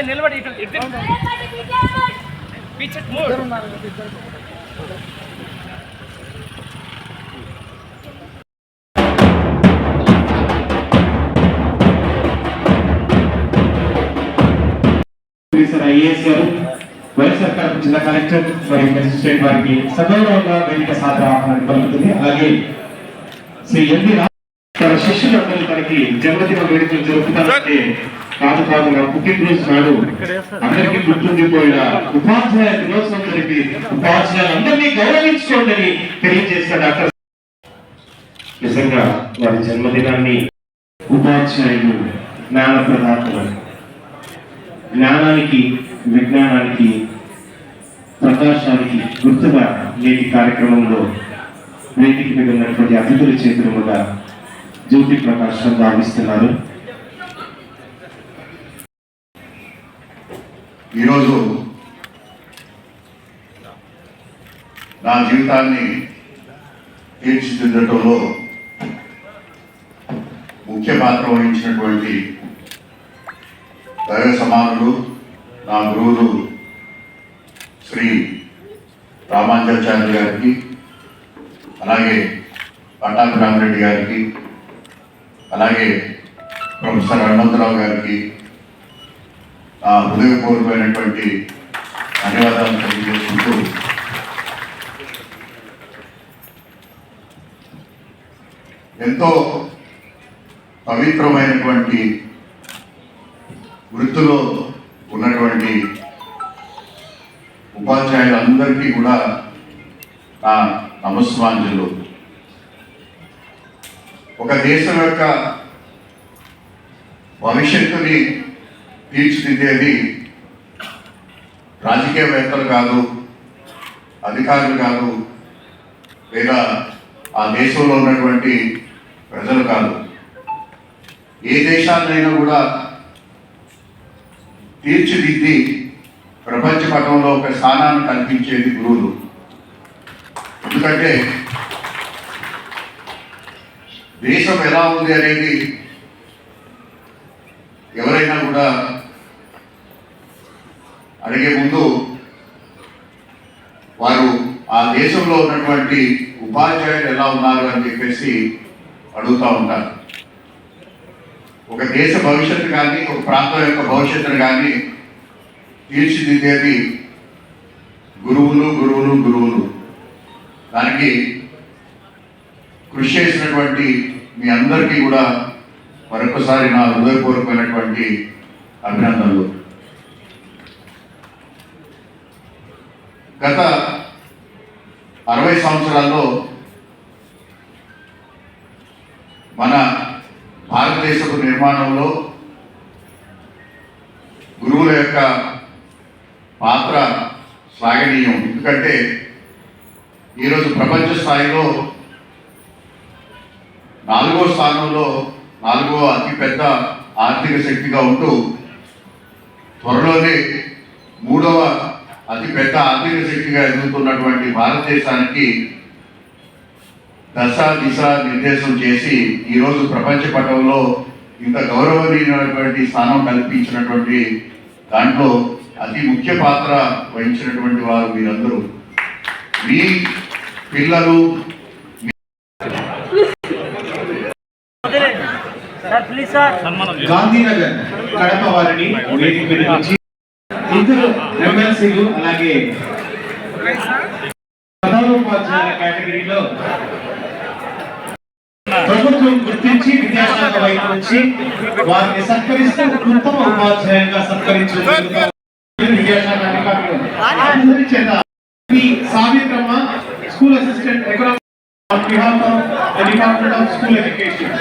నిలబడి ఐఏఎస్ గారు వైఎస్ఆర్ కడప జిల్లా కలెక్టర్ మరియు మెజిస్ట్రేట్ వారికి సగౌరవంగా వేదిక సాధన ఆహ్వానం పలుకుతుంది. అలాగే శ్రీ ఎండి తన శిష్యులందరూ తనకి జన్మదిన వేడుకలు జరుపుతారంటే కాదు కాదు నా పుట్టినరోజు నాడు అందరికీ గుర్తుండిపోయిన ఉపాధ్యాయ దినోత్సవం జరిపి ఉపాధ్యాయులందరినీ గౌరవించుకోండి తెలియజేసిన డాక్టర్. నిజంగా వారి జన్మదినాన్ని ఉపాధ్యాయులు జ్ఞాన ప్రదాతలు, జ్ఞానానికి విజ్ఞానానికి ప్రకాశానికి గుర్తుగా నేటి కార్యక్రమంలో వేదిక మీద ఉన్నటువంటి అతిథుల చేతులుగా జ్యోతి ప్రకాశం భావిస్తున్నారు. ఈరోజు నా జీవితాన్ని తీర్చిదిద్దటంలో ముఖ్య పాత్ర వహించినటువంటి దైవ సమానులు నా గురువులు శ్రీ రామాంజాచార్య గారికి, అలాగే పట్టాభి రామరెడ్డి గారికి, అలాగే ప్రొఫెసర్ హనుమంతరావు గారికి నా హృదయపూర్వకమైనటువంటి ధన్యవాదాలు తెలియజేసుకుంటూ ఎంతో పవిత్రమైనటువంటి వృత్తిలో ఉన్నటువంటి ఉపాధ్యాయులందరికీ కూడా నా నమస్మాంజలు. ఒక దేశం యొక్క భవిష్యత్తుని తీర్చిదిద్దేది రాజకీయవేత్తలు కాదు, అధికారులు కాదు, లేదా ఆ దేశంలో ఉన్నటువంటి ప్రజలు కాదు. ఏ దేశాన్నైనా కూడా తీర్చిదిద్ది ప్రపంచ పటంలో ఒక స్థానాన్ని కల్పించేది గురువులు. ఎందుకంటే దేశం ఎలా ఉంది అనేది ఎవరైనా కూడా అడిగే ముందు వారు ఆ దేశంలో ఉన్నటువంటి ఉపాధ్యాయులు ఎలా ఉన్నారు అని చెప్పేసి అడుగుతూ ఉంటారు. ఒక దేశ భవిష్యత్తు కానీ, ఒక ప్రాంతం యొక్క భవిష్యత్తును కానీ తీర్చిదిద్దేది గురువులు గురువులు గురువులు. దానికి కృషి చేసినటువంటి మీ అందరికీ కూడా మరొకసారి నా హృదయపూర్వకమైనటువంటి అభినందనలు. గత 60 సంవత్సరాల్లో మన భారతదేశపు నిర్మాణంలో గురువుల యొక్క పాత్ర శ్లాఘనీయం. ఎందుకంటే ఈరోజు ప్రపంచ స్థాయిలో 4వ స్థానంలో 4వ అతిపెద్ద ఆర్థిక శక్తిగా ఉంటూ త్వరలోనే 3వ అతిపెద్ద ఆర్థిక శక్తిగా ఎదుగుతున్నటువంటి భారతదేశానికి దశ దిశ నిర్దేశం చేసి ఈరోజు ప్రపంచ పటంలో ఇంత గౌరవనీయమైనటువంటి స్థానం కల్పించినటువంటి దాంట్లో అతి ముఖ్య పాత్ర వహించినటువంటి వారు మీరందరూ. మీ పిల్లలు గాంధీనగర్ కడప వారిని వేదిక మీద నుంచి ఇద్దరు ఎమ్మెల్సీలు అలాగే ప్రధానోపాధ్యాయుల కేటగిరీలో ప్రభుత్వం గుర్తించి విద్యాశాఖ వైపు నుంచి వారిని సత్కరిస్తూ ఉత్తమ ఉపాధ్యాయులుగా సత్కరించిన విద్యాశాఖ అధికారులు చేత Savitramma school assistant economics department of school education